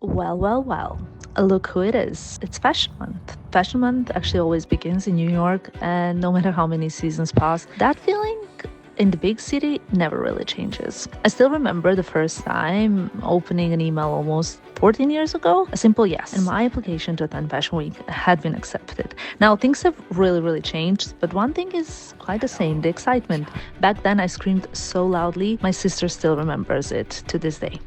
Well, well, well. Look who it is. It's Fashion Month. Fashion Month actually always begins in New York, and no matter how many seasons pass, that feeling in the big city never really changes. I still remember the first time opening an email almost 14 years ago, a simple yes, and my application to attend Fashion Week had been accepted. Now, things have really changed, but one thing is quite the same, the excitement. Back then, I screamed so loudly, my sister still remembers it to this day.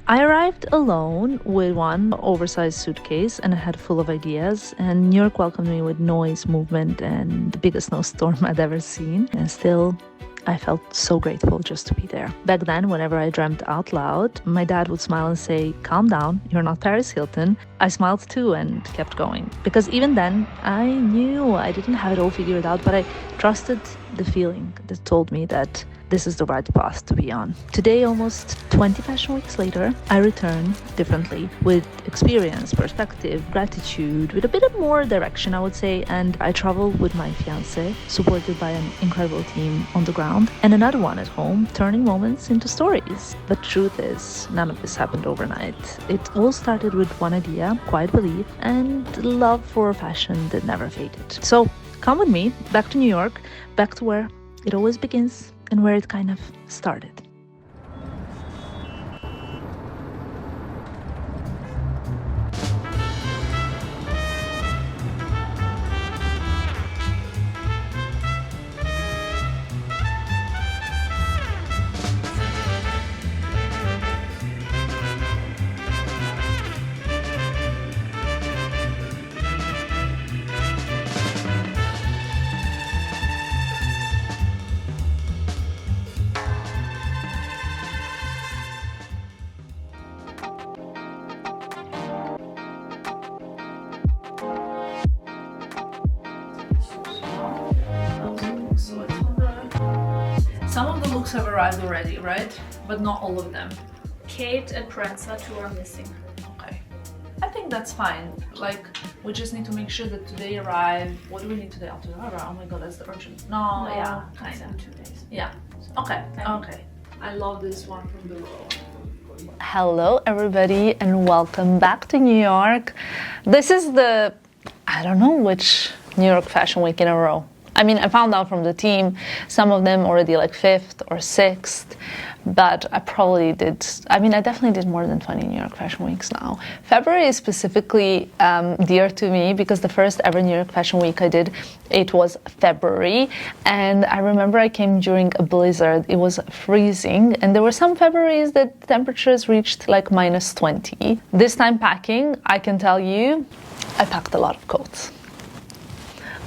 I arrived alone with one oversized suitcase and a head full of ideas, and New York welcomed me with noise, movement, and the biggest snowstorm I'd ever seen. And still, I felt so grateful just to be there. Back then, whenever I dreamt out loud, my dad would smile and say, "Calm down, you're not Paris Hilton." I smiled too and kept going. Because even then, I knew I didn't have it all figured out, but I trusted the feeling that told me that this is the right path to be on. Today, almost 20 fashion weeks later, I return differently with experience, perspective, gratitude, with a bit of more direction, I would say. And I travel with my fiance, supported by an incredible team on the ground, and another one at home, turning moments into stories. But truth is, none of this happened overnight. It all started with one idea, quiet belief, and love for fashion that never faded. So come with me back to New York, back to where it always begins and where it kind of started. Some of the looks have arrived already, right? But not all of them. Khaite and Proenza, two are missing. Okay. I think that's fine. Like, we just need to make sure that today arrive. What do we need today? Altuzarra? Oh my god, that's the urgent. No, yeah, kind in of. 2 days. Yeah. Okay, okay. I love this one from the row. Hello everybody and welcome back to New York. This is the, I don't know which New York Fashion Week in a row. I mean, I found out from the team, some of them already like 5th or 6th, but I definitely did more than 20 New York Fashion Weeks now. February is specifically dear to me because the first ever New York Fashion Week I did, it was February, and I remember I came during a blizzard. It was freezing, and there were some Februaries that temperatures reached like -20. This time packing, I can tell you, I packed a lot of coats.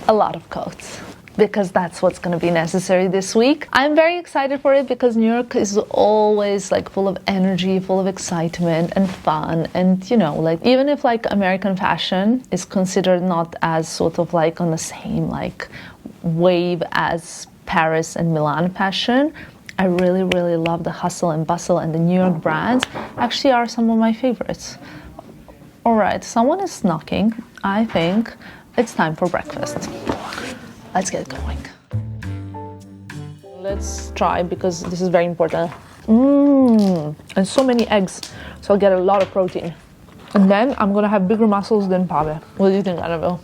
A lot of coats. Because that's what's going to be necessary this week. I'm very excited for it because New York is always like full of energy, full of excitement and fun. And you know, like even if like American fashion is considered not as sort of like on the same like wave as Paris and Milan fashion, I really love the hustle and bustle, and the New York brands actually are some of my favorites. All right, someone is knocking. I think it's time for breakfast. Let's get going. Let's try because this is very important. And so many eggs, so I'll get a lot of protein. And then I'm gonna have bigger muscles than Pave. What do you think, Annabelle?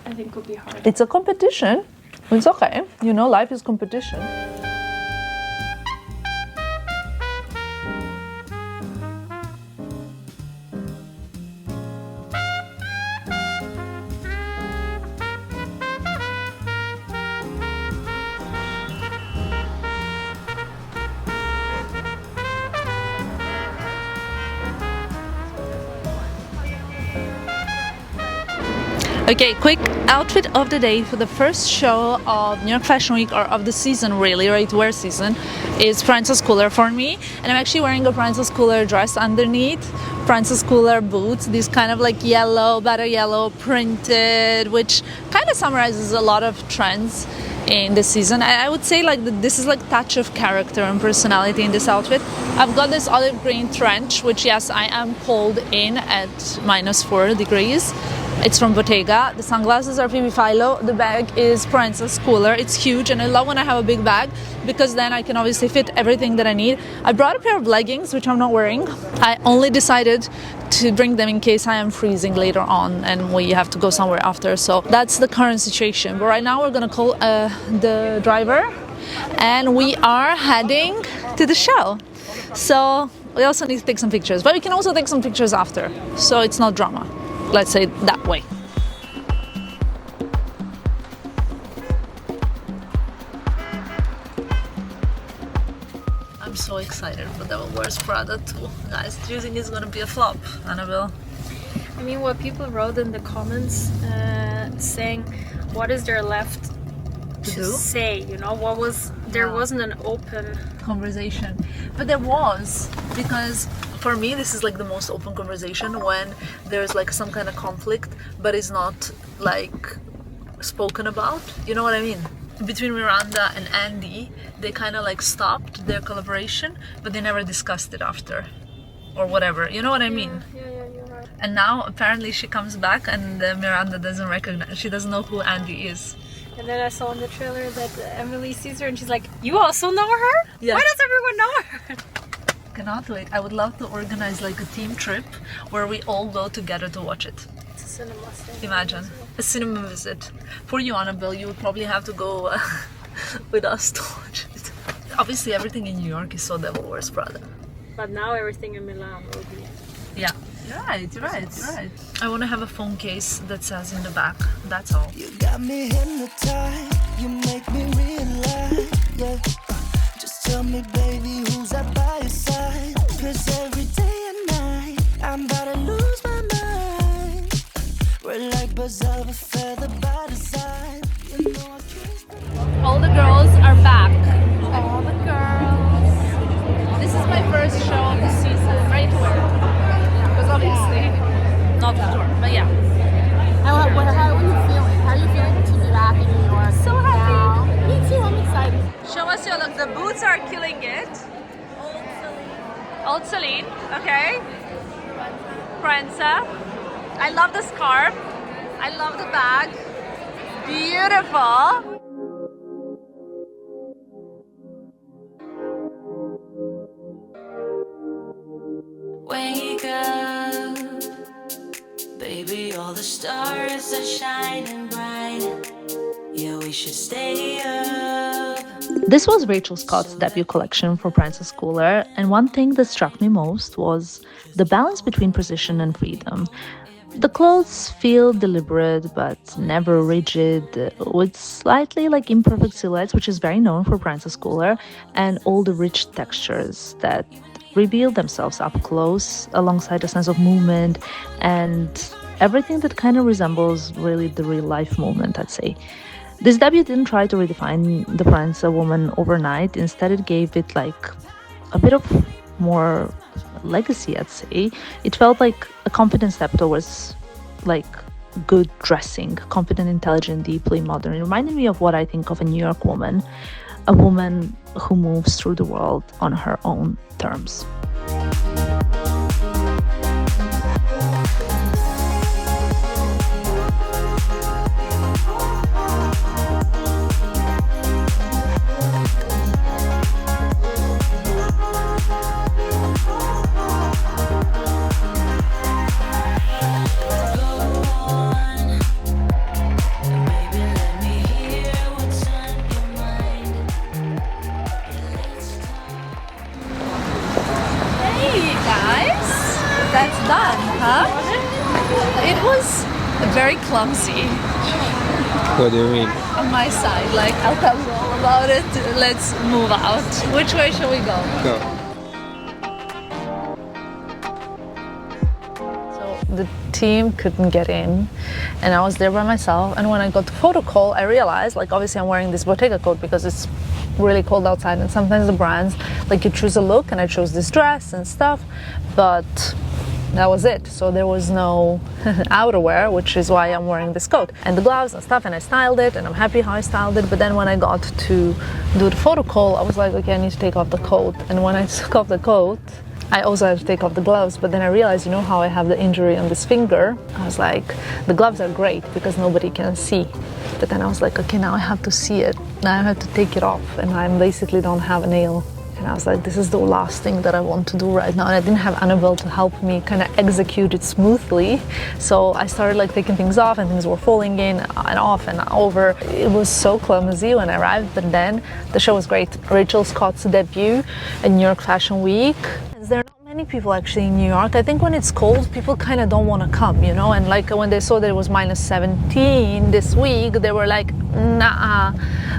I think it would be hard. It's a competition. It's okay. You know, life is competition. Okay, quick outfit of the day for the first show of New York Fashion Week, or of the season really, ready-to-wear season, is Proenza Schouler for me. And I'm actually wearing a Proenza Schouler dress underneath, Proenza Schouler boots, these kind of like yellow, better yellow printed, which kind of summarizes a lot of trends in this season. I would say like this is like touch of character and personality in this outfit. I've got this olive green trench, which yes, I am cold in at -4 degrees. It's from Bottega. The sunglasses are PB Philo. The bag is Proenza Schouler. It's huge, and I love when I have a big bag because then I can obviously fit everything that I need. I brought a pair of leggings, which I'm not wearing. I only decided to bring them in case I am freezing later on and we have to go somewhere after. So that's the current situation. But right now we're gonna call the driver, and we are heading to the show. So we also need to take some pictures, but we can also take some pictures after. So it's not drama. Let's say it that way. I'm so excited for the worst Prada too. Guys, do you think it's gonna be a flop, Annabelle? I mean, what people wrote in the comments saying, what is there left to say? You know, there wasn't an open conversation, but there was, because for me this is like the most open conversation when there's like some kind of conflict but it's not like spoken about, you know what I mean? Between Miranda and Andy, they kind of like stopped their collaboration but they never discussed it after or whatever, you know what I mean? Yeah, you're right. And now apparently she comes back and Miranda doesn't recognize, she doesn't know who Andy is. And then I saw in the trailer that Emily sees her and she's like, you also know her? Yeah. Why does everyone know her? Cannot wait. I would love to organize like a team trip where we all go together to watch it. It's a cinema thing. Imagine a cinema visit. For you, Annabelle, you would probably have to go with us to watch it. Obviously everything in New York is so Devil Wears Prada. But now everything in Milan will be. Yeah. Right. I want to have a phone case that says in the back, that's all. You got me hypnotized, you make me realize, yeah. Just tell me, baby, who's up by your side? 'Cause every day and night, I'm about to lose my mind. We're like birds of a feather by the side. You know I can't. All the girls are back. All the girls. This is my first show of the season, right? Because obviously, not the tour, but yeah. How are you feeling? How are you feeling to be back in New York? So happy. Now? Me too, I'm excited. Show us your look. The boots are killing it. Old Celine, okay. Proenza. I love the scarf. I love the bag. Beautiful. Wake up, baby, all the stars are shining bright. Yeah, we should stay up. This was Rachel Scott's debut collection for Proenza Schouler, and one thing that struck me most was the balance between precision and freedom. The clothes feel deliberate but never rigid, with slightly like imperfect silhouettes, which is very known for Proenza Schouler, and all the rich textures that reveal themselves up close alongside a sense of movement and everything that kind of resembles really the real life movement, I'd say. This debut didn't try to redefine the Proenza woman overnight. Instead, it gave it like a bit of more legacy, I'd say. It felt like a confident step towards like good dressing, confident, intelligent, deeply modern. It reminded me of what I think of a New York woman, a woman who moves through the world on her own terms. That's done, huh? It was very clumsy What do you mean? on my side. Like, I'll tell you all about it. Let's move out. Which way shall we go? Go. So the team couldn't get in, and I was there by myself. And when I got to photo call, I realized, like, obviously I'm wearing this Bottega coat because it's really cold outside, and sometimes the brands, like, you choose a look, and I chose this dress and stuff, but that was it. So there was no outerwear, which is why I'm wearing this coat and the gloves and stuff, and I styled it, and I'm happy how I styled it. But then when I got to do the photo call, I was like, okay, I need to take off the coat. And when I took off the coat, I also had to take off the gloves, but then I realized, you know how I have the injury on this finger? I was like, the gloves are great because nobody can see. But then I was like, okay, now I have to see it. Now I have to take it off, and I basically don't have a nail. And I was like, this is the last thing that I want to do right now. And I didn't have Annabelle to help me kind of execute it smoothly. So I started like taking things off, and things were falling in and off and over. It was so clumsy when I arrived, but then the show was great. Rachel Scott's debut at New York Fashion Week. There are not many people actually in New York. I think when it's cold, people kind of don't want to come, you know? And like when they saw that it was minus 17 this week, they were like, nah,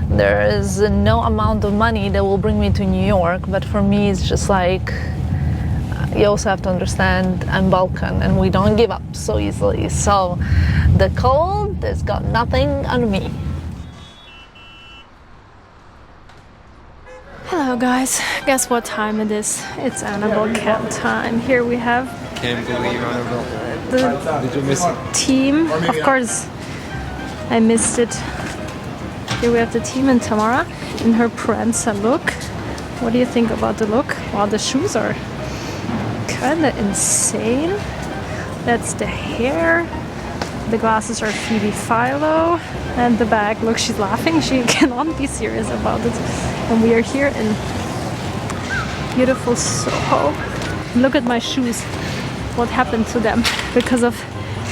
there is no amount of money that will bring me to New York. But for me, it's just like, you also have to understand I'm Balkan and we don't give up so easily. So the cold has got nothing on me. Hello guys, guess what time it is? It's Annabelle camp time. Here we have Can't believe Annabelle. the Did you miss it? team. Of course, I missed it. Here we have the team and Tamara in her Proenza look. What do you think about the look? Wow, the shoes are kind of insane. That's the hair. The glasses are Phoebe Philo. And the bag, look, she's laughing. She cannot be serious about it. And we are here in beautiful Soho. Look at my shoes. What happened to them? Because of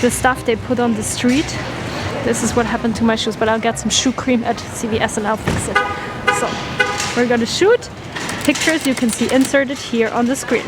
the stuff they put on the street. This is what happened to my shoes. But I'll get some shoe cream at CVS and I'll fix it. So, we're gonna shoot. Pictures you can see inserted here on the screen.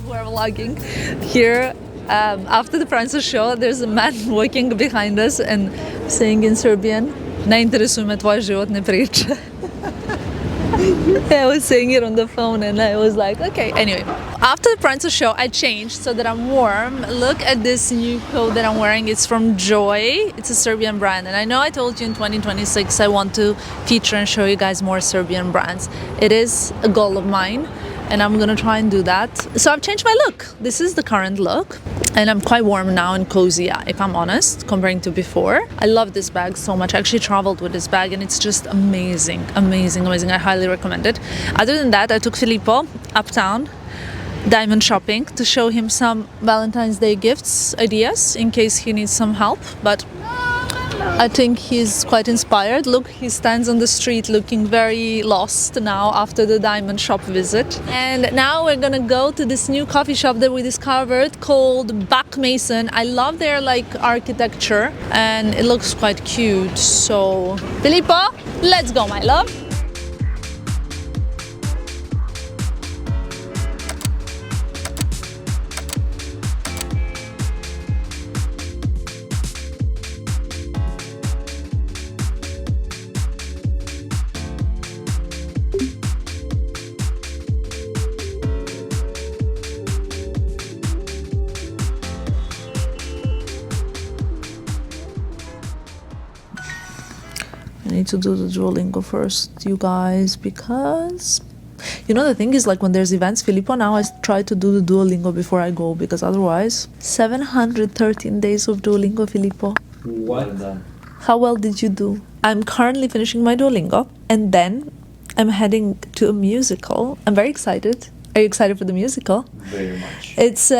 We're vlogging here after the Proenza show. There's a man walking behind us and saying in Serbian, "Ne interesuje me tvoje životne priče." I was saying it on the phone and I was like, okay. Anyway, after the Proenza show, I changed so that I'm warm. Look at this new coat that I'm wearing. It's from Joy. It's a Serbian brand. And I know I told you in 2026 I want to feature and show you guys more Serbian brands. It is a goal of mine. And I'm gonna try and do that. So I've changed my look. This is the current look. And I'm quite warm now and cozy, if I'm honest, comparing to before. I love this bag so much. I actually traveled with this bag and it's just amazing, amazing, amazing. I highly recommend it. Other than that, I took Filippo uptown, diamond shopping, to show him some Valentine's Day gifts, ideas, in case he needs some help. But I think he's quite inspired. Look, he stands on the street looking very lost now after the diamond shop visit. And now we're gonna go to this new coffee shop that we discovered called Buck Mason. I love their like architecture and it looks quite cute. So, Filippo, let's go, my love. I need to do the Duolingo first, you guys, because you know the thing is, like, when there's events, Filippo, now I try to do the Duolingo before I go, because otherwise 713 days of Duolingo, Filippo. What? How well did you do? I'm currently finishing my Duolingo and then I'm heading to a musical. I'm very excited. Are you excited for the musical? Very much. It's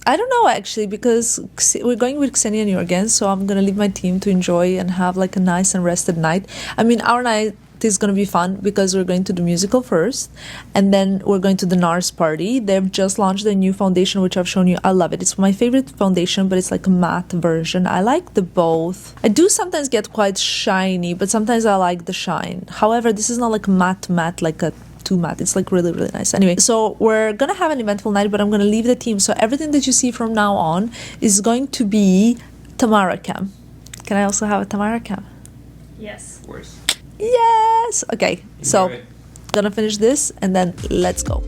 I don't know actually, because we're going with Ksenia and Jorgen, so I'm gonna leave my team to enjoy and have like a nice and rested night. I mean, our night is gonna be fun because we're going to the musical first, and then we're going to the NARS party. They've just launched a new foundation, which I've shown you. I love it. It's my favorite foundation, but it's like a matte version. I like the both. I do sometimes get quite shiny, but sometimes I like the shine. However, this is not like matte like a too matte. It's like really, really nice. Anyway, so we're gonna have an eventful night, but I'm gonna leave the team. So everything that you see from now on is going to be Tamara cam. Can I also have a Tamara cam? Yes. Of course. Yes. Okay. So Enjoy. gonna finish this and then let's go.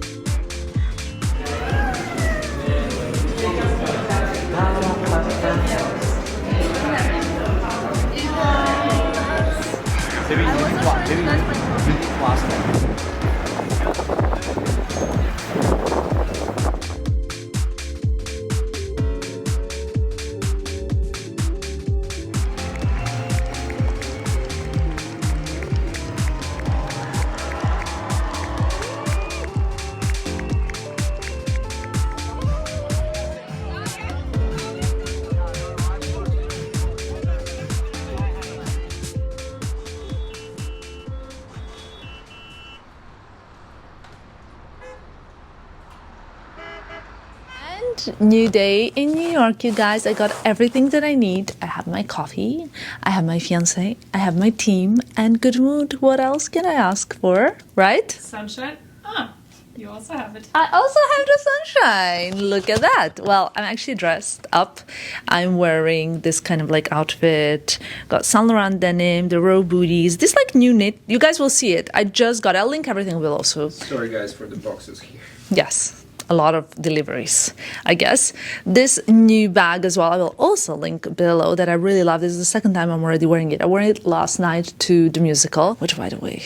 New day in New York, you guys. I got everything that I need. I have my coffee, I have my fiance, I have my team, and good mood. What else can I ask for, right? Sunshine? Ah, you also have it. I also have the sunshine. Look at that. Well, I'm actually dressed up. I'm wearing this kind of like outfit. Got Saint Laurent denim, the row booties. This like new knit. You guys will see it. I just got. I'll link everything below. So Sorry guys for the boxes here. yes. A lot of deliveries, I guess. This new bag as well, I will also link below, that I really love. This is the second time I'm already wearing it. I wore it last night to the musical, which, by the way,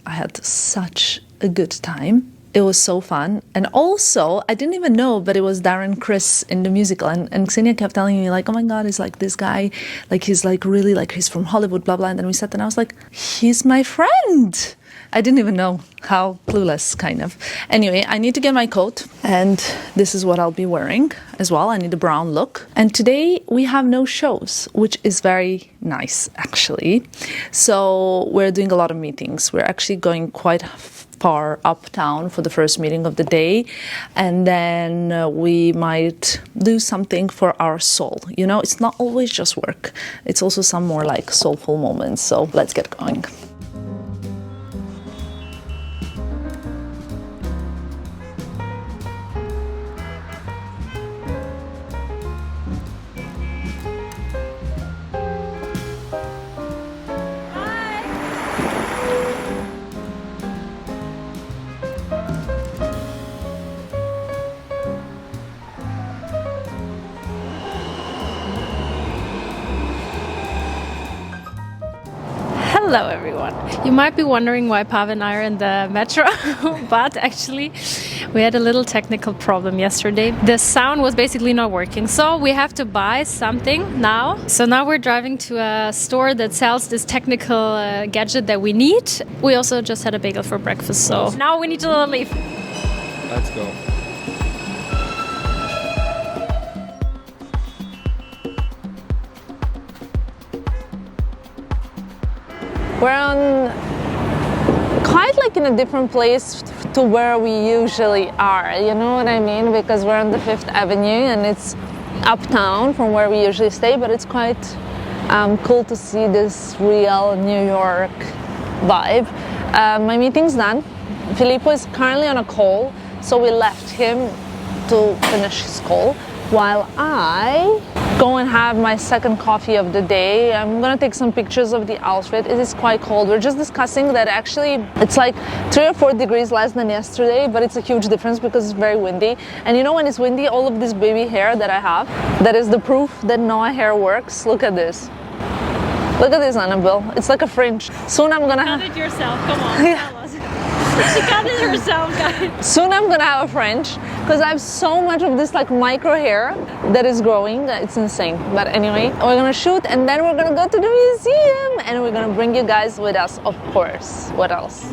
I had such a good time. It was so fun. And also, I didn't even know, but it was Darren Criss in the musical. And Xenia kept telling me, like, oh my God, he's like this guy. Like, he's like really, like, he's from Hollywood, blah, blah. And then we sat and I was like, he's my friend. I didn't even know. How clueless, kind of. Anyway, I need to get my coat, and this is what I'll be wearing as well. I need a brown look. And today we have no shows, which is very nice, actually. So we're doing a lot of meetings. We're actually going quite far uptown for the first meeting of the day, and then we might do something for our soul. You know, it's not always just work. It's also some more like soulful moments. So let's get going. Hello everyone. You might be wondering why Pav and I are in the metro, but actually we had a little technical problem yesterday. The sound was basically not working, so we have to buy something now. So now we're driving to a store that sells this technical gadget that we need. We also just had a bagel for breakfast, so now we need to leave. Let's go. We're on quite like in a different place to where we usually are, you know what I mean? Because we're on the 5th Avenue and it's uptown from where we usually stay, but it's quite cool to see this real New York vibe. My meeting's done. Filippo is currently on a call, so we left him to finish his call while I go and have my second coffee of the day. I'm gonna take some pictures of the outfit. It is quite cold. We're just discussing that actually it's like 3 or 4 degrees less than yesterday, but it's a huge difference because it's very windy. And you know, when it's windy, all of this baby hair that I have, that is the proof that Noah hair works. Look at this. Look at this, Annabelle. It's like a fringe. Soon I'm gonna Cut it yourself, come on. Yeah. She cut it herself, guys. Soon I'm gonna have a fringe because I have so much of this like micro hair that is growing. It's insane. But anyway, we're gonna shoot and then we're gonna go to the museum and we're gonna bring you guys with us, of course. What else?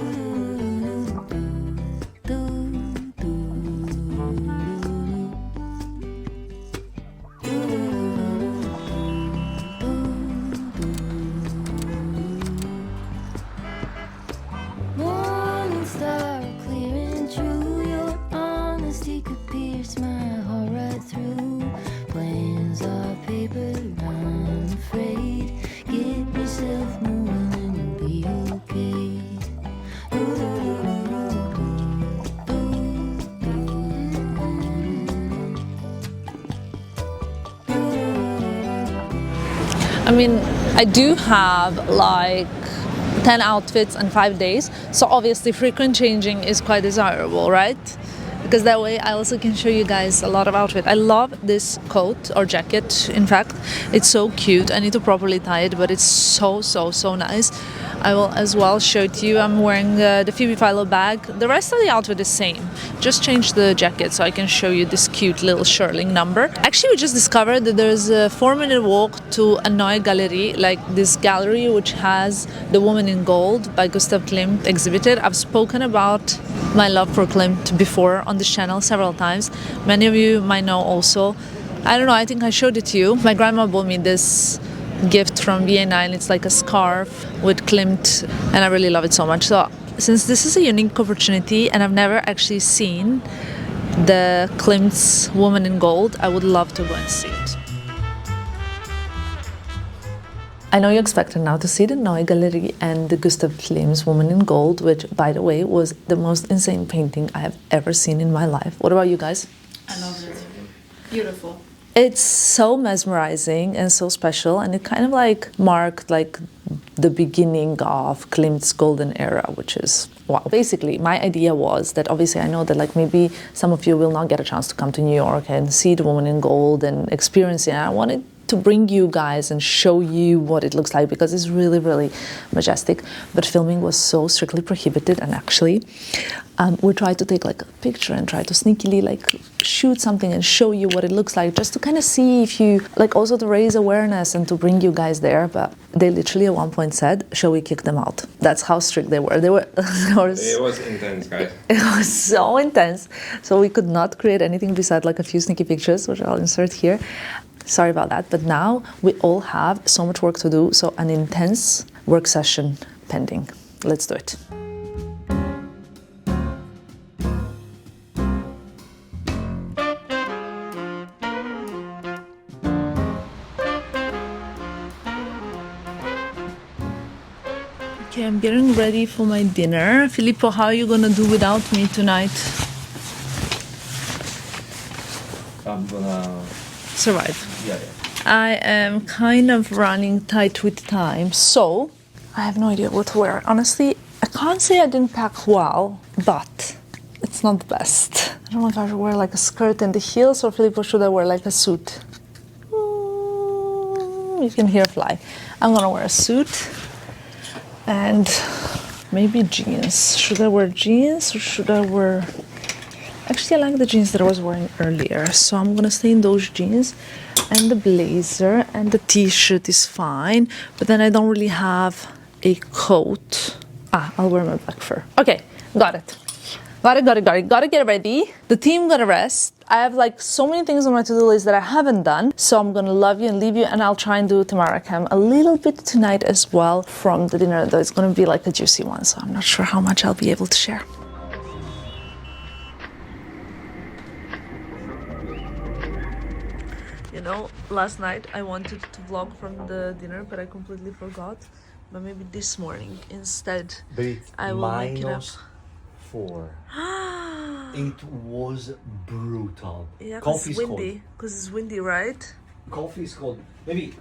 Morning star clearing through, your honesty could pierce my heart right through. Plans are paper, I'm afraid. Get yourself moving and you'll be okay. I mean, I do have like 10 outfits and 5 days, so obviously frequent changing is quite desirable, right? because that way I also can show you guys a lot of outfit. I love this coat or jacket. In fact, it's so cute. I need to properly tie it, but it's so nice. I will as well show it to you. I'm wearing the Phoebe Philo bag. The rest of the outfit is same. Just change the jacket so I can show you this cute little shearling number. Actually, we just discovered that there's a 4-minute walk to undeniably, like this gallery which has The Woman in Gold by Gustav Klimt exhibited. I've spoken about my love for Klimt before on this channel several times. Many of you might know also. I don't know, I think I showed it to you. My grandma bought me this gift from Vienna, and it's like a scarf with Klimt, and I really love it so much. So since this is a unique opportunity and I've never actually seen the Klimt's Woman in Gold, I would love to go and see it. I know you expected now to see the Neue Galerie and the Gustav Klimt's Woman in Gold, which, by the way, was the most insane painting I have ever seen in my life. What about you guys? I love it. Beautiful. It's so mesmerizing and so special, and it kind of like marked like the beginning of Klimt's golden era, which is wow. Basically, my idea was that obviously I know that like maybe some of you will not get a chance to come to New York and see the Woman in Gold and experience it. And I wanted to bring you guys and show you what it looks like because it's really majestic, but filming was so strictly prohibited. And actually we tried to take like a picture and try to sneakily like shoot something and show you what it looks like, just to kind of see if you like, also to raise awareness and to bring you guys there. But they literally at one point said, shall we kick them out? That's how strict they were. It was intense, guys. It was so intense, so we could not create anything besides like a few sneaky pictures, which I'll insert here. Sorry about that, but now we all have so much work to do, so an intense work session pending. Let's do it. Okay, I'm getting ready for my dinner. Filippo, how are you gonna do without me tonight? I'm gonna survive. Yeah. I am kind of running tight with time, so I have no idea what to wear. Honestly, I can't say I didn't pack well, but it's not the best. I don't know if I should wear like a skirt and the heels, or Filippo, should I wear like a suit? You can hear a fly. I'm gonna wear a suit and maybe jeans. Should I wear jeans or should I wear... Actually, I like the jeans that I was wearing earlier, so I'm gonna stay in those jeans, and the blazer and the t-shirt is fine, but then I don't really have a coat. I'll wear my black fur. Okay, got it. Gotta get ready. The team gotta rest. I have like so many things on my to-do list that I haven't done, so I'm gonna love you and leave you, and I'll try and do Tamara cam a little bit tonight as well from the dinner, though it's gonna be like a juicy one, so I'm not sure how much I'll be able to share. You know, last night I wanted to vlog from the dinner, but I completely forgot. But maybe this morning instead, I will make it up. -4. It was brutal. Yeah, because it's windy. Because it's windy, right? Coffee is cold. Maybe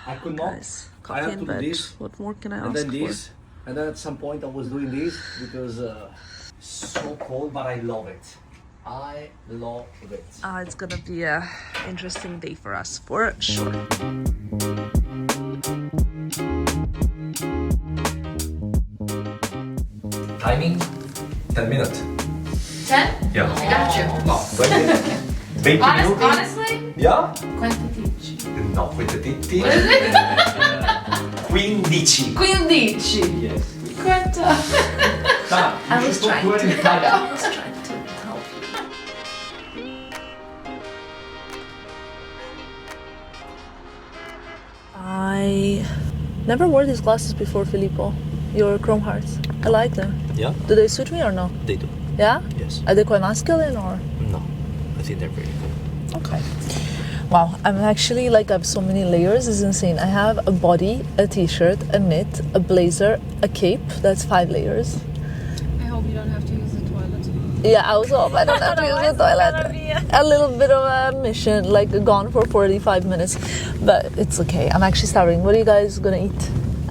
I could not. Guys, I coffee have in to bed. do this. What more can I And ask then for? this. And then at some point I was doing this because so cold, but I love it. I love it. It's gonna be a interesting day for us, for sure. Timing 10 minutes. 10? Yeah. I got you. No, 20. 20 minuti. Honestly? Yeah. Quanti dici? No, 20. What is it? 15. 15. Yes. Quanta? I was trying to help you. I never wore these glasses before, Filippo. Your chrome hearts. I like them. Yeah, Do they suit me or no? they do. Yeah? Yes. Are they quite masculine or? No, I think they're very cool. Okay. Wow, I'm actually like, I have so many layers, it's insane. I have a body, a t-shirt, a knit, a blazer, a cape. That's 5 layers. I hope you don't have to use the toilet. Yeah, I was hope I don't have to use the toilet. A little bit of a mission, like gone for 45 minutes. But it's okay, I'm actually starving. What are you guys gonna eat?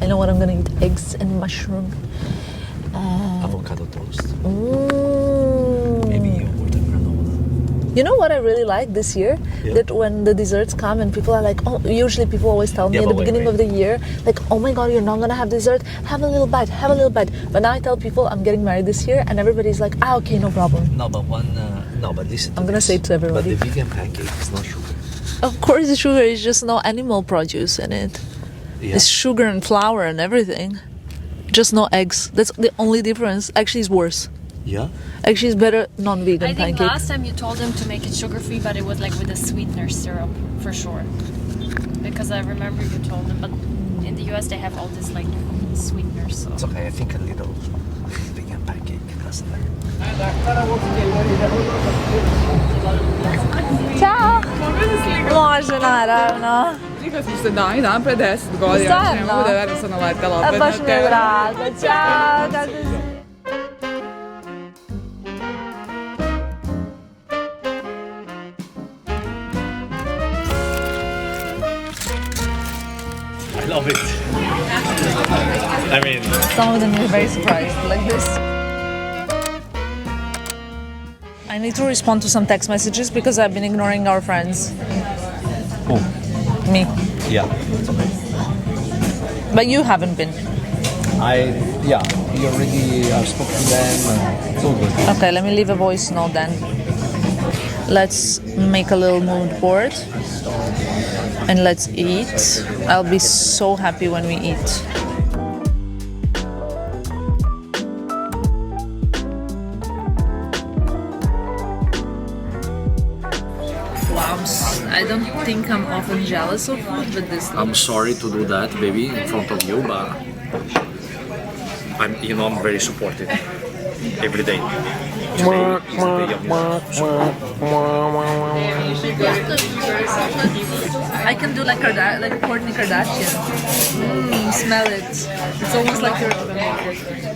I know what I'm gonna eat. Eggs and mushroom. Avocado toast. Mm. Maybe yogurt and granola. You know what I really like this year? Yeah. That when the desserts come and people are like, oh, usually people always tell me Yeah, at the but wait, beginning wait. of the year, like, oh my God, you're not gonna have dessert, have a little bite, have a little bite. But now I tell people I'm getting married this year and everybody's like, ah, okay, no problem. No, but listen to I'm gonna this. say it to everybody. But the vegan pancake is not sugar. Of course the sugar is just no animal produce in it. Yeah. It's sugar and flour and everything. Just no eggs. That's the only difference. Actually, it's worse. Yeah? Actually, it's better non-vegan I think pancake. last time you told them to make it sugar-free, but it was like with a sweetener syrup, for sure. Because I remember you told them, but in the US they have all this like sweeteners. So. It's okay, I think a little vegan pancake doesn't matter. Ciao! Može, naravno. Nikad smo se dan pre 10 godina, Stvarno? ne mogu da verujem sam naletela opet Baš na mi je tebe. drago. Ćao, kako si? I love it. I mean, Some of them are very surprised, like this. I need to respond to some text messages because I've been ignoring our friends. oh, Me. yeah, it's okay. But you haven't been. You already spoke to them, it's all good. Okay, let me leave a voice note then. Let's make a little mood board. And let's eat. I'll be so happy when we eat. Wow, I don't think I'm often jealous of food, but this I'm sorry to do that, baby, in front of you, but I'm very supportive every day. Today is the day of your support. I can do like Kourtney Kardashian. Smell it. It's almost like you're gonna make it.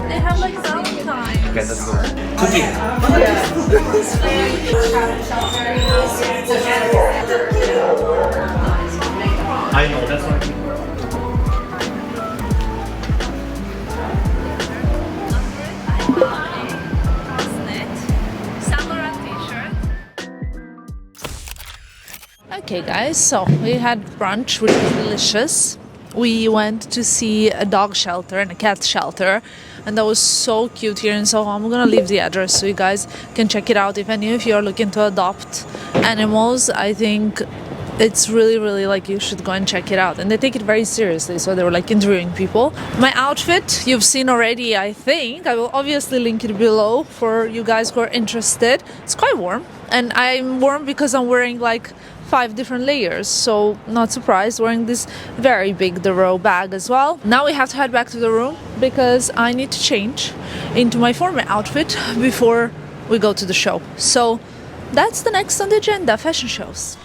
They have like Valentine's. Okay, let's go. Cooking. I know, that's what Okay guys, so we had brunch, which was delicious. We went to see a dog shelter and a cat shelter, and that was so cute here in Soho. I'm gonna leave the address so you guys can check it out. If any of you are looking to adopt animals, I think it's really like you should go and check it out. And they take it very seriously, so they were like interviewing people. My outfit you've seen already, I think. I will obviously link it below for you guys who are interested. It's quite warm, and I'm warm because I'm wearing like 5 different layers, so not surprised, wearing this very big Duro bag as well. Now we have to head back to the room because I need to change into my FFORME outfit before we go to the show. So that's the next on the agenda, fashion shows.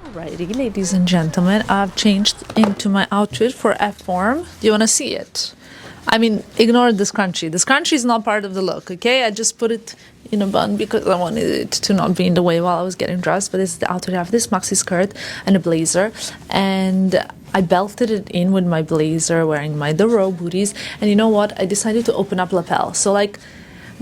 Alrighty, ladies and gentlemen, I've changed into my outfit for FFORME. Do you want to see it? I mean, ignore the scrunchie. The scrunchie is not part of the look, okay? I just put it in a bun because I wanted it to not be in the way while I was getting dressed. But this is the outfit. I have this maxi skirt and a blazer. And I belted it in with my blazer, wearing my Duro booties. And you know what? I decided to open up lapel. So like,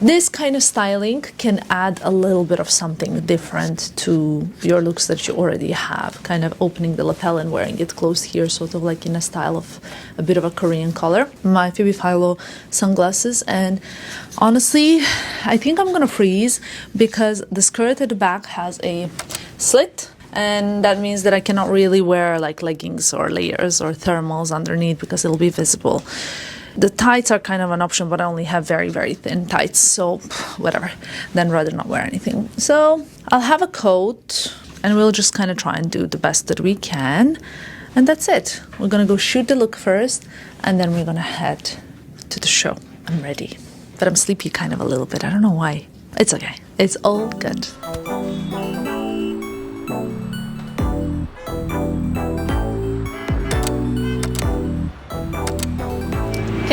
this kind of styling can add a little bit of something different to your looks that you already have. Kind of opening the lapel and wearing it close here, sort of like in a style of a bit of a Korean color. My Phoebe Philo sunglasses, and honestly, I think I'm gonna freeze because the skirt at the back has a slit. And that means that I cannot really wear like leggings or layers or thermals underneath because it'll be visible. The tights are kind of an option, but I only have very thin tights, so whatever. Then rather not wear anything. So I'll have a coat and we'll just kind of try and do the best that we can. And that's it. We're gonna go shoot the look first and then we're gonna head to the show. I'm ready, but I'm sleepy kind of a little bit. I don't know why. It's okay. It's all good.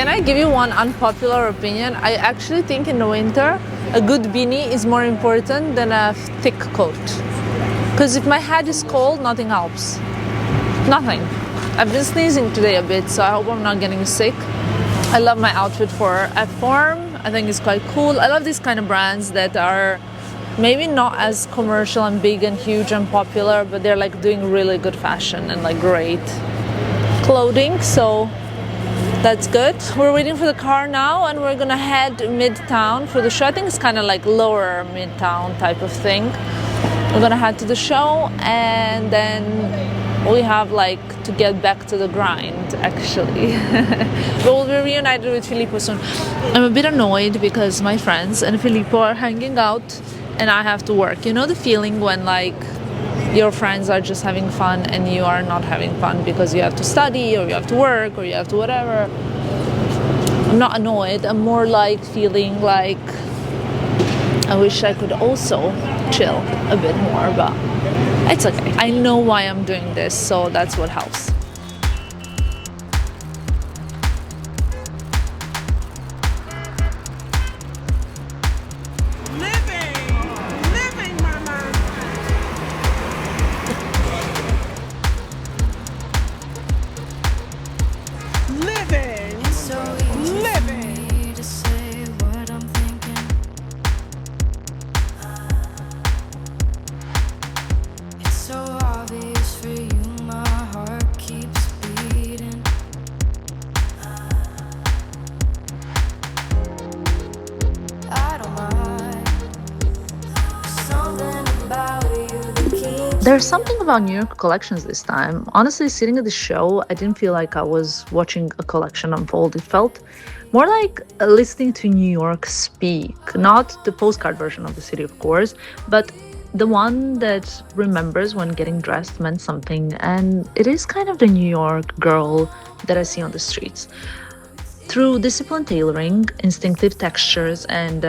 Can I give you one unpopular opinion? I actually think in the winter, a good beanie is more important than a thick coat. Because if my head is cold, nothing helps. Nothing. I've been sneezing today a bit, so I hope I'm not getting sick. I love my outfit for FFORME. I think it's quite cool. I love these kind of brands that are maybe not as commercial and big and huge and popular, but they're like doing really good fashion and like great clothing, so that's good. We're waiting for the car now and we're gonna head midtown for the show. I think it's kind of like lower midtown type of thing. We're gonna head to the show and then we have like to get back to the grind actually. But we'll be reunited with Filippo soon. I'm a bit annoyed because my friends and Filippo are hanging out and I have to work. You know the feeling when like your friends are just having fun and you are not having fun because you have to study or you have to work or you have to whatever. I'm not annoyed, I'm more like feeling like I wish I could also chill a bit more, but it's okay. I know why I'm doing this, so that's what helps. There's something about New York collections this time. Honestly, sitting at the show, I didn't feel like I was watching a collection unfold. It felt more like listening to New York speak. Not the postcard version of the city, of course, but the one that remembers when getting dressed meant something. And it is kind of the New York girl that I see on the streets. Through disciplined tailoring, instinctive textures, and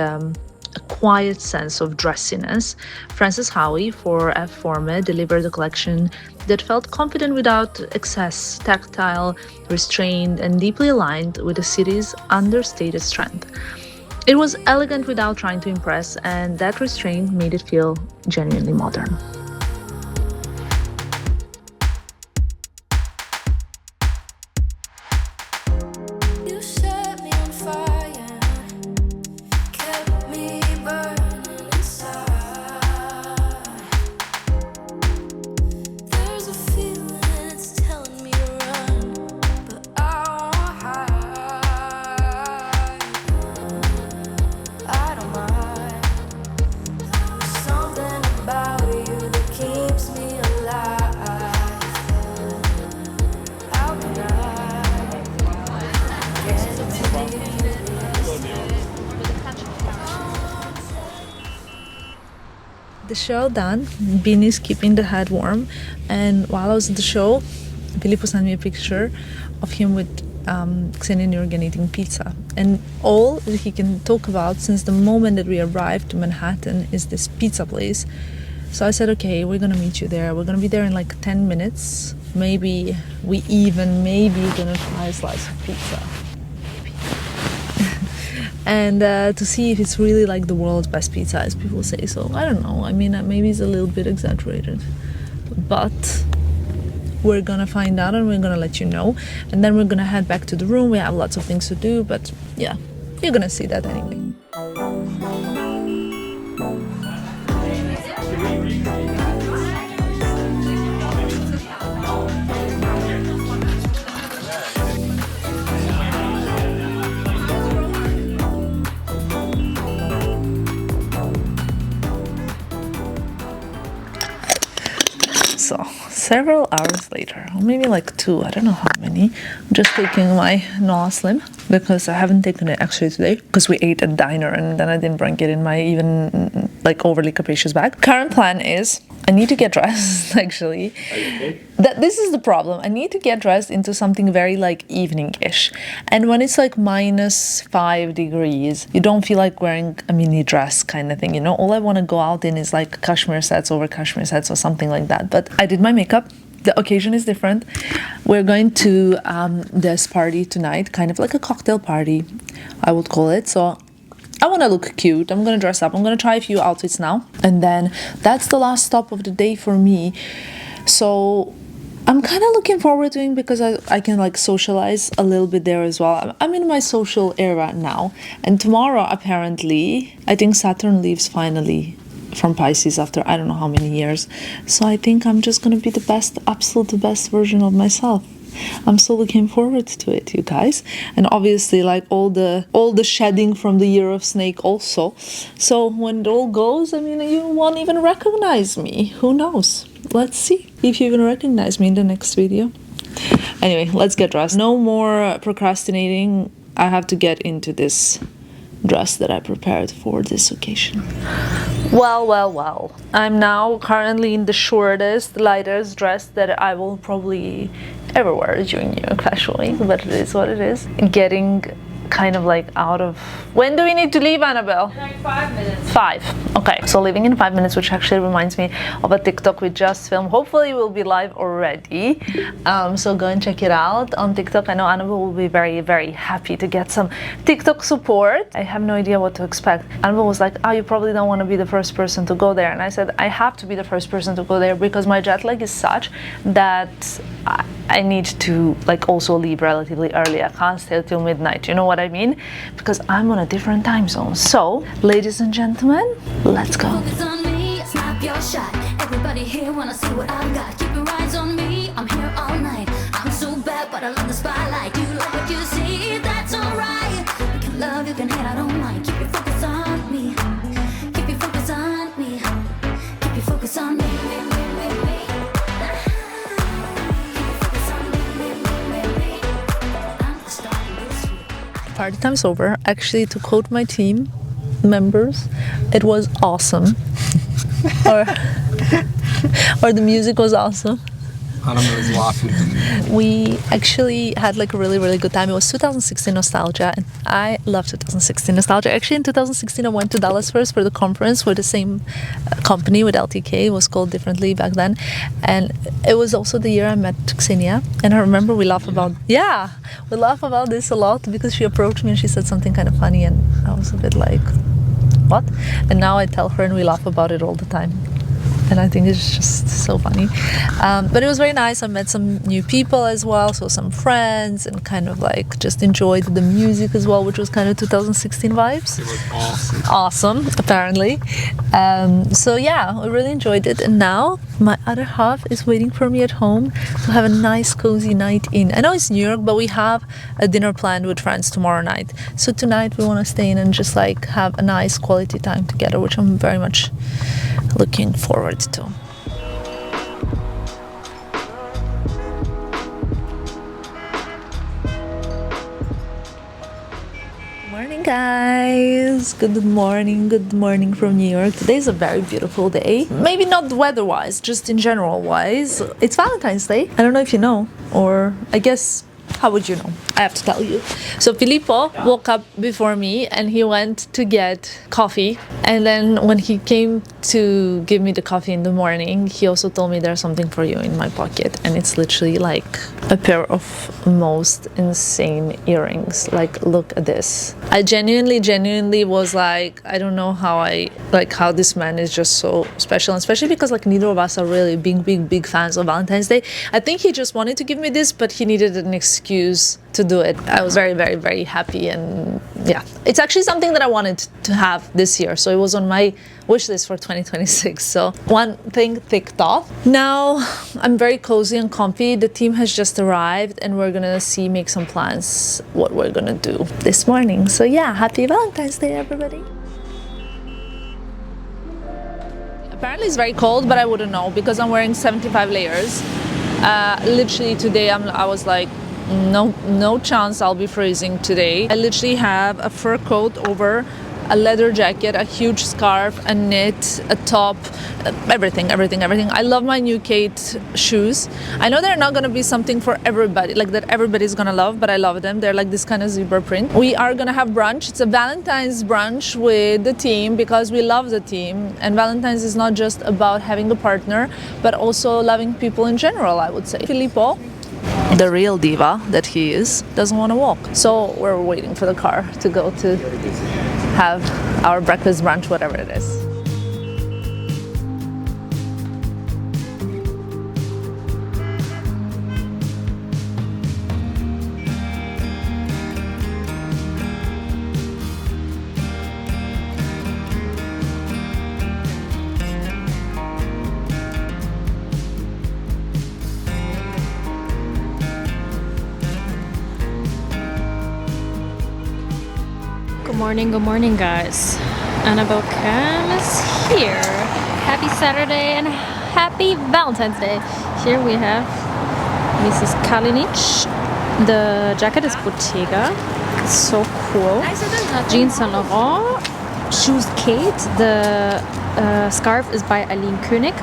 a quiet sense of dressiness, Proenza Schouler for FFORME delivered a collection that felt confident without excess, tactile, restrained, and deeply aligned with the city's understated strength. It was elegant without trying to impress, and that restraint made it feel genuinely modern. The show done, beanie's keeping the head warm, and while I was at the show, Filippo sent me a picture of him with Xenia and Jürgen eating pizza, and all that he can talk about since the moment that we arrived to Manhattan is this pizza place. So I said, okay, we're gonna meet you there. We're gonna be there in like 10 minutes. Maybe gonna try a slice of pizza. And to see if it's really like the world's best pizza, as people say. So I don't know. I mean, maybe it's a little bit exaggerated, but we're gonna find out and we're gonna let you know. And then we're gonna head back to the room. We have lots of things to do, but yeah, you're gonna see that anyway. So, several hours later, or maybe like 2, I don't know how many, I'm just taking my Noah Slim because I haven't taken it actually today because we ate at diner and then I didn't bring it in my even like overly capacious bag. Current plan is I need to get dressed actually. Are you okay? This is the problem. I need to get dressed into something very like evening-ish. And when it's like -5 degrees, you don't feel like wearing a mini dress kind of thing, you know? All I want to go out in is like cashmere sets over cashmere sets or something like that. But I did my makeup. the occasion is different. We're going to this party tonight, kind of like a cocktail party, I would call it. So I want to look cute. I'm going to dress up. I'm going to try a few outfits now. And then that's the last stop of the day for me. So I'm kind of looking forward to it because I can like socialize a little bit there as well. I'm in my social era now. And tomorrow, apparently, I think Saturn leaves finally from Pisces after I don't know how many years. So I think I'm just going to be the best, absolute best version of myself. I'm so looking forward to it, you guys. And obviously like all the shedding from the year of snake also. So when it all goes, I mean, you won't even recognize me. Who knows? Let's see if you even recognize me in the next video. Anyway, let's get dressed. No more procrastinating. I have to get into this dress that I prepared for this occasion. Well. I'm now currently in the shortest, lightest dress that I will probably ever wear during New York Fashion Week, but it is what it is. Getting kind of like out of... When do we need to leave, Annabelle? In like 5 minutes. 5. Okay, so leaving in 5 minutes, which actually reminds me of a TikTok we just filmed. Hopefully it will be live already. So go and check it out on TikTok. I know Annabelle will be very, very happy to get some TikTok support. I have no idea what to expect. Annabelle was like, oh, you probably don't want to be the first person to go there. And I said, I have to be the first person to go there because my jet lag is such that I need to like also leave relatively early. I can't stay till midnight. You know what I mean? Because I'm on a different time zone. So, ladies and gentlemen, let's go. Focus on me, snap your shot. Everybody here wanna see what I've got. Keep your eyes on me, I'm here all night. I'm so bad, but I love the spotlight. You like what you see, that's alright. You can love, you can hate, I don't mind. Keep your focus on me. Keep your focus on me. Keep your focus on me. Party time's over. Actually, to quote my team members, it was awesome. or the music was awesome. Annabelle is laughing to me. We actually had like a really, really good time. It was 2016 nostalgia, and I love 2016 nostalgia. Actually, in 2016, I went to Dallas first for the conference with the same company, with LTK. It was called differently back then. And it was also the year I met Xenia. And I remember we laugh about this a lot because she approached me and she said something kind of funny, and I was a bit like, what? And now I tell her and we laugh about it all the time. And I think it's just so funny. But it was very nice. I met some new people as well, so some friends, and kind of like just enjoyed the music as well, which was kind of 2016 vibes. It was awesome. Awesome, apparently. So yeah, I really enjoyed it. And now my other half is waiting for me at home to have a nice cozy night in. I know it's New York, but we have a dinner planned with friends tomorrow night. So tonight we want to stay in and just like have a nice quality time together, which I'm very much looking forward to. Morning, guys. Good morning from New York. Today is a very beautiful day. Maybe not weather-wise, just in general-wise. It's Valentine's Day. I don't know if you know, or I guess, how would you know? I have to tell you. So Filippo woke up before me and he went to get coffee. And then when he came to give me the coffee in the morning, he also told me there's something for you in my pocket. And it's literally like a pair of most insane earrings. Like, look at this. I genuinely was like, I don't know how this man is just so special. And especially because like neither of us are really big fans of Valentine's Day. I think he just wanted to give me this, but he needed an excuse to do it. I was very happy, and yeah, it's actually something that I wanted to have this year, so it was on my wish list for 2026. So one thing ticked off. Now I'm very cozy and comfy. The team has just arrived and we're gonna make some plans what we're gonna do this morning. So yeah, happy Valentine's Day, everybody. Apparently it's very cold, but I wouldn't know because I'm wearing 75 layers. Literally today I was like, no chance I'll be freezing today. I literally have a fur coat over a leather jacket, a huge scarf, a knit, a top, everything. I love my new Khaite shoes. I know they're not gonna be something for everybody, like that everybody's gonna love, but I love them. They're like this kind of zebra print. We are gonna have brunch. It's a Valentine's brunch with the team because we love the team. And Valentine's is not just about having a partner, but also loving people in general, I would say. Filippo, the real diva that he is, doesn't want to walk. So we're waiting for the car to go to have our breakfast, brunch, whatever it is. Good morning, guys. Annabelle Cam is here. Happy Saturday and happy Valentine's Day. Here we have Mrs. Kalinic. The jacket is Bottega. It's so cool. Jeans Saint Laurent. Shoes Khaite. The scarf is by Aline König.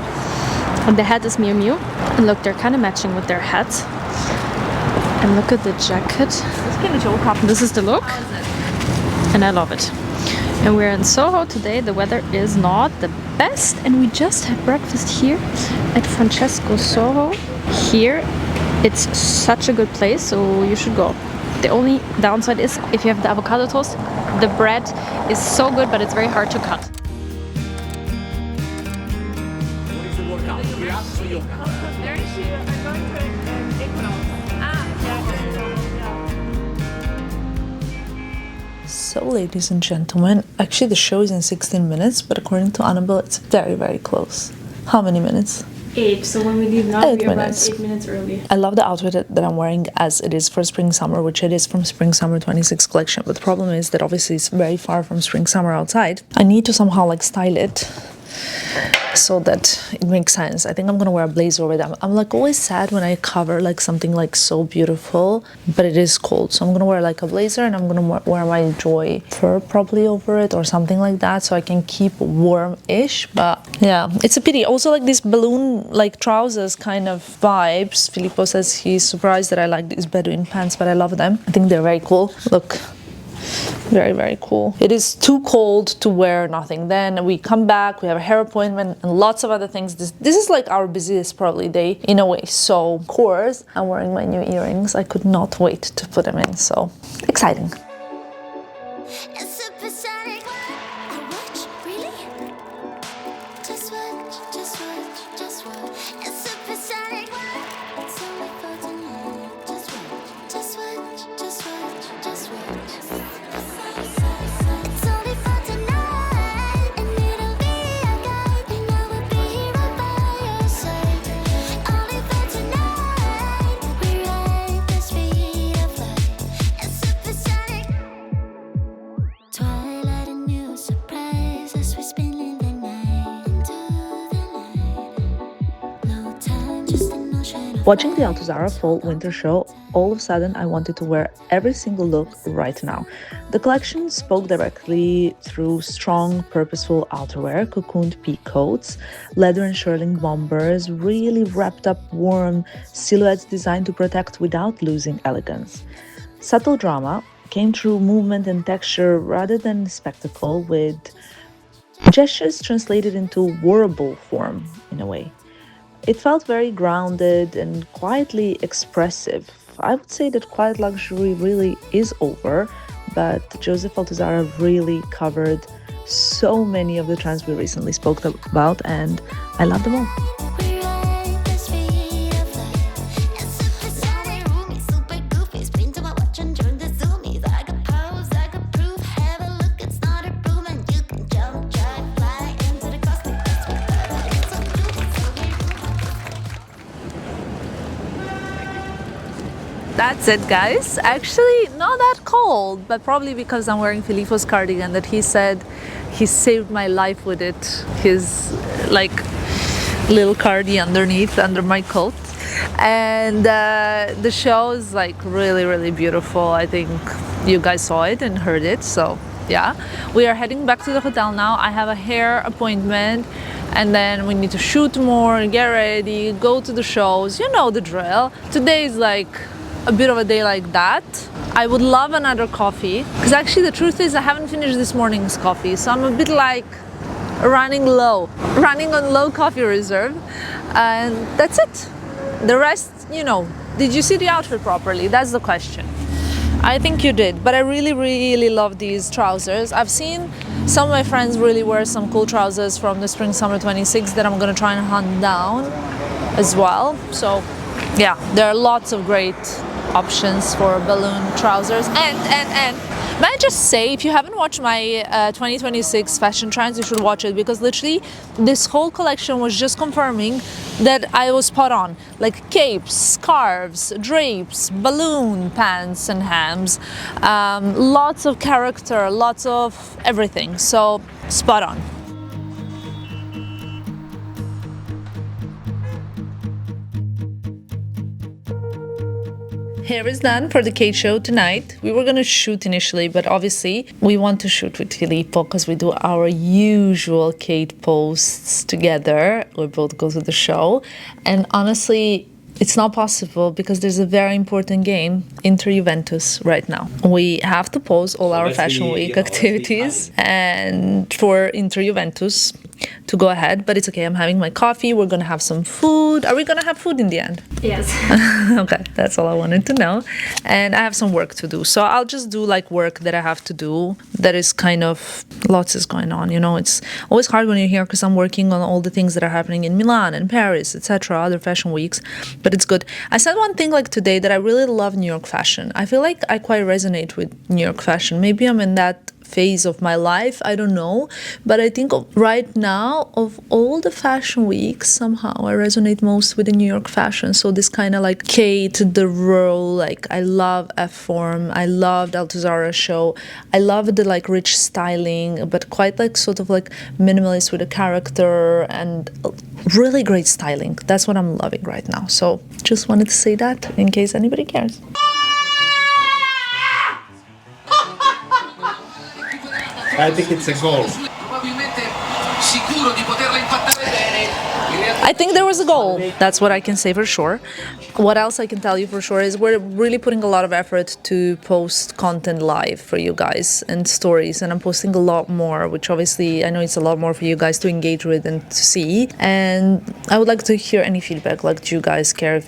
And the hat is Miu Miu. And look, they're kind of matching with their hats. And look at the jacket. This is the look. And I love it. And we're in Soho today. The weather is not the best, and we just had breakfast here at Francesco Soho. Here, it's such a good place, so you should go. The only downside is if you have the avocado toast, the bread is so good, but it's very hard to cut. So, ladies and gentlemen, actually the show is in 16 minutes, but according to Annabelle, it's very, very close. How many minutes? 8. So when we leave now, 8 we arrive minutes. 8 minutes early. I love the outfit that I'm wearing as it is for spring-summer, which it is from spring-summer 26 collection. But the problem is that obviously it's very far from spring-summer outside. I need to somehow like style it so that it makes sense. I think I'm gonna wear a blazer with them. I'm like always sad when I cover like something like so beautiful, but it is cold. So I'm gonna wear like a blazer and I'm gonna wear my Joy fur probably over it or something like that so I can keep warm-ish. But yeah, it's a pity. Also like these balloon like trousers kind of vibes. Filippo says he's surprised that I like these Bedouin pants, but I love them. I think they're very cool. Look. Very, very cool. It is too cold to wear nothing. Then we come back, we have a hair appointment and lots of other things. This is like our busiest probably day in a way. So of course, I'm wearing my new earrings. I could not wait to put them in. So exciting. Watching the Altuzarra Fall Winter Show, all of a sudden I wanted to wear every single look right now. The collection spoke directly through strong, purposeful outerwear, cocooned pea coats, leather and shearling bombers, really wrapped up warm silhouettes designed to protect without losing elegance. Subtle drama came through movement and texture rather than spectacle, with gestures translated into wearable form in a way. It felt very grounded and quietly expressive. I would say that quiet luxury really is over, but Joseph Altuzarra really covered so many of the trends we recently spoke about, and I love them all. That's it, guys. Actually, not that cold, but probably because I'm wearing Filippo's cardigan that he said he saved my life with it. His like little cardi underneath, under my coat. And the show is like really, really beautiful. I think you guys saw it and heard it, so Yeah, we are heading back to the hotel now. I have a hair appointment, and then we need to shoot more, get ready, go to the shows. You know the drill. Today is like a bit of a day like that. I would love another coffee, because actually the truth is I haven't finished this morning's coffee, so I'm a bit like running on low coffee reserve, and that's it. The rest, you know, did you see the outfit properly? That's the question. I think you did, but I really love these trousers. I've seen some of my friends really wear some cool trousers from the spring summer 26 that I'm gonna try and hunt down as well. So yeah, there are lots of great options for balloon trousers. And may I just say, if you haven't watched my 2026 fashion trends, you should watch it, because literally this whole collection was just confirming that I was spot on. Like capes, scarves, drapes, balloon pants and hams, lots of character, lots of everything. So spot on. Hair is done for the Khaite show tonight. We were gonna shoot initially, but obviously we want to shoot with Filippo because we do our usual Khaite posts together. We both go to the show, and honestly, it's not possible because there's a very important game, Inter-Juventus, right now. We have to pause all our Fashion Week activities and for Inter-Juventus to go ahead, but it's okay. I'm having my coffee. We're gonna have some food. Are we gonna have food in the end? Yes. Okay, that's all I wanted to know. And I have some work to do, so I'll just do like work that I have to do. That is kind of, lots is going on, you know. It's always hard when you're here because I'm working on all the things that are happening in Milan and Paris, etc., other fashion weeks, but it's good. I said one thing like today, that I really love New York fashion. I feel like I quite resonate with New York fashion. Maybe I'm in that phase of my life, I don't know, but I think right now, of all the fashion weeks, somehow I resonate most with the New York fashion. So this kind of like Khaite, the role, like I love FFORME, I loved Altuzarra Show, I love the like rich styling, but quite like sort of like minimalist with a character and really great styling. That's what I'm loving right now. So just wanted to say that in case anybody cares. I think it's a goal. I think there was a goal. That's what I can say for sure. What else I can tell you for sure is we're really putting a lot of effort to post content live for you guys and stories, and I'm posting a lot more, which obviously I know it's a lot more for you guys to engage with and to see. And I would like to hear any feedback. Like, do you guys care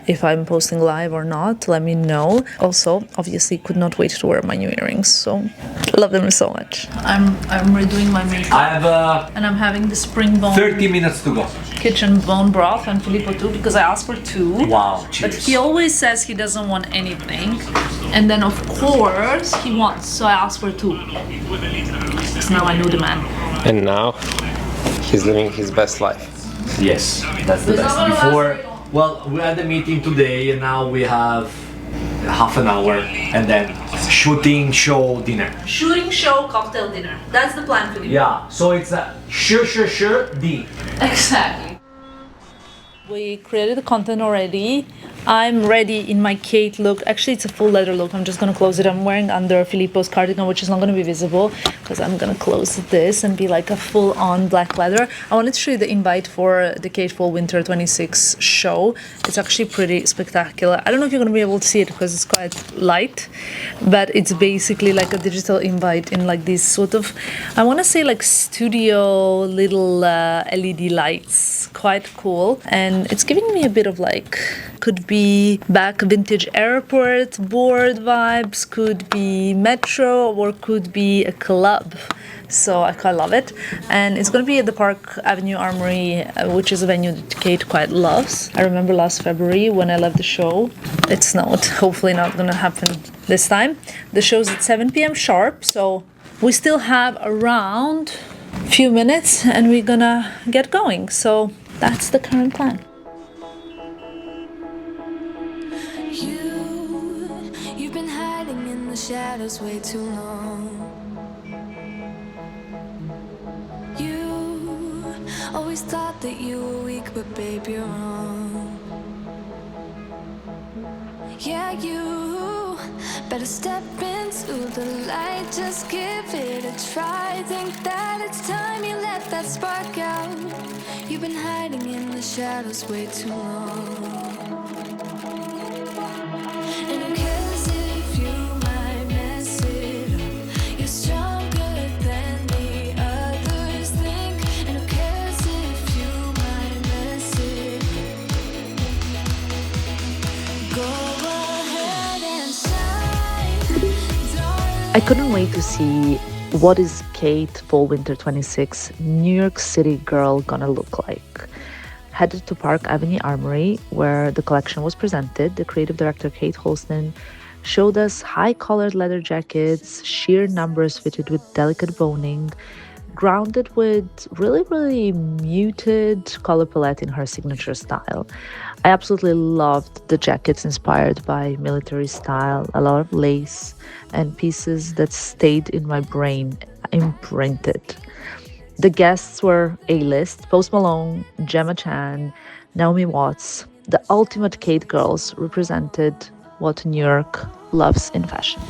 if I'm posting live or not? Let me know. Also, obviously, could not wait to wear my new earrings, so love them so much. I'm redoing my makeup. I have and I'm having the spring bone 30 minutes to go. kitchen bone broth, and Filippo too, because I asked for 2. Wow, But cheers. he always says he doesn't want anything, and then of course he wants, so I asked for 2. Because now I know the man. And now he's living his best life. Yes, that's the best. Before, well, we had a meeting today, and now we have half an hour, and then shooting, show, dinner. Shooting, show, cocktail, dinner. That's the plan, Filippo. Yeah, so it's a sure, D. Exactly. We created the content already. I'm ready in my Khaite look. Actually, it's a full leather look. I'm just gonna close it. I'm wearing under Filippo's cardigan, which is not gonna be visible because I'm gonna close this and be like a full-on black leather. I wanted to show you the invite for the Khaite Fall Winter 26 show. It's actually pretty spectacular. I don't know if you're gonna be able to see it because it's quite light, but it's basically like a digital invite in like these sort of, I wanna say like studio little LED lights. Quite cool, and it's giving me a bit of like, could be back vintage airport board vibes, could be metro, or could be a club. So I quite love it, and it's going to be at the Park Avenue Armory, which is a venue that Khaite quite loves. I remember last February when I left the show, it snowed. Hopefully not going to happen this time. The show's at 7 p.m. sharp, so we still have around a few minutes and we're gonna get going. So that's the current plan. You've been hiding in the shadows way too long. You always thought that you were weak, but babe, you're wrong. Yeah, you Better step into the light, just give it a try. Think that it's time you let that spark out. You've been hiding in the shadows way too long. And who cares if you might mess it up? You're stronger than the others think. And who cares if you might mess it up? Go ahead and shine. I couldn't wait to see what is Khaite Fall Winter 26 New York City girl gonna look like. Headed to Park Avenue Armory, where the collection was presented. The creative director Kate Holston showed us high-collared leather jackets, sheer numbers fitted with delicate boning, grounded with really muted color palette in her signature style. I absolutely loved the jackets inspired by military style, a lot of lace and pieces that stayed in my brain, imprinted. The guests were A-list: Post Malone, Gemma Chan, Naomi Watts. The ultimate Khaite girls represented what New York loves in fashion.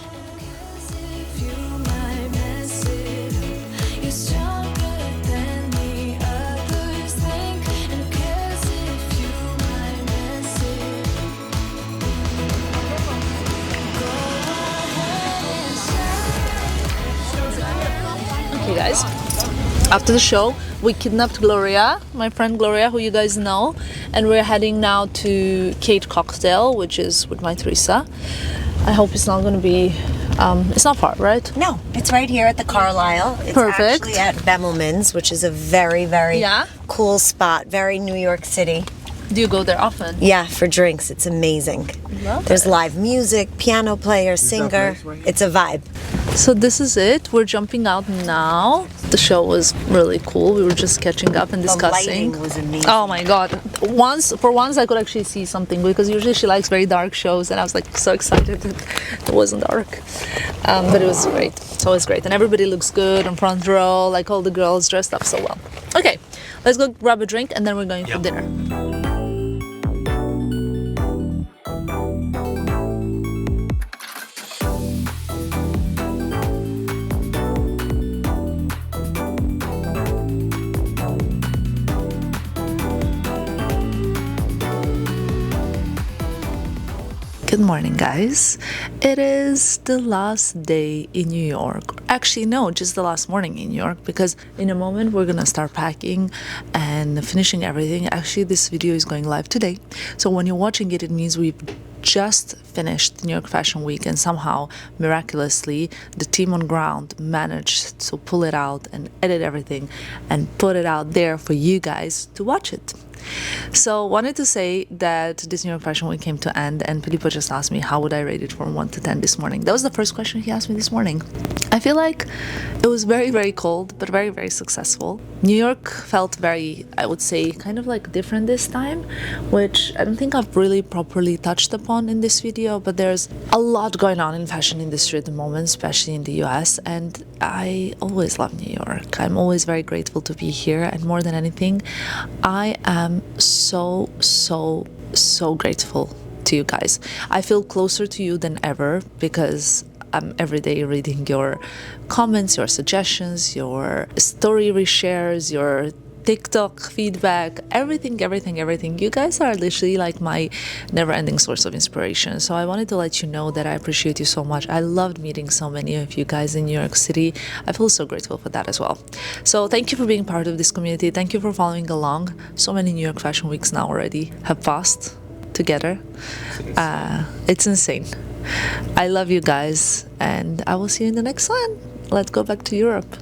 Okay, guys. After the show, we kidnapped Gloria, my friend Gloria, who you guys know, and we're heading now to Khaite Cocktail, which is with my Teresa. I hope it's not going to be, it's not far, right? No, it's right here at the Carlisle. It's Perfect. actually at Bemelman's, which is a very cool spot, very New York City. Do you go there often? Yeah, for drinks. It's amazing. There's live music, piano player, singer. It's a vibe. So this is it. We're jumping out now. The show was really cool. We were just catching up and discussing. The lighting was amazing. Oh my god. For once I could actually see something, because usually she likes very dark shows, and I was like so excited that it wasn't dark. But it was great. It's always great. And everybody looks good on front row, like all the girls dressed up so well. Okay, let's go grab a drink and then we're going for dinner. Good morning, guys. It is the last day in New York. Actually, no, just the last morning in New York, because in a moment we're gonna start packing and finishing everything. Actually, this video is going live today. So when you're watching it, it means we've just finished New York Fashion Week, and somehow, miraculously, the team on ground managed to pull it out and edit everything and put it out there for you guys to watch it. So wanted to say that this New York Fashion Week came to end, and Filippo just asked me how would I rate it from 1 to 10 this morning. That was the first question he asked me this morning. I feel like it was very cold, but very successful. New York felt very, I would say, kind of like different this time, which I don't think I've really properly touched upon in this video, but there's a lot going on in fashion industry at the moment, especially in the US, and I always love New York. I'm always very grateful to be here, and more than anything, I am so grateful to you guys. I feel closer to you than ever, because I'm every day reading your comments, your suggestions, your story reshares, your TikTok feedback, everything. You guys are literally like my never-ending source of inspiration. So I wanted to let you know that I appreciate you so much. I loved meeting so many of you guys in New York City. I feel so grateful for that as well. So thank you for being part of this community. Thank you for following along. So many New York Fashion Weeks now already have passed together. It's insane. I love you guys, and I will see you in the next one. Let's go back to Europe.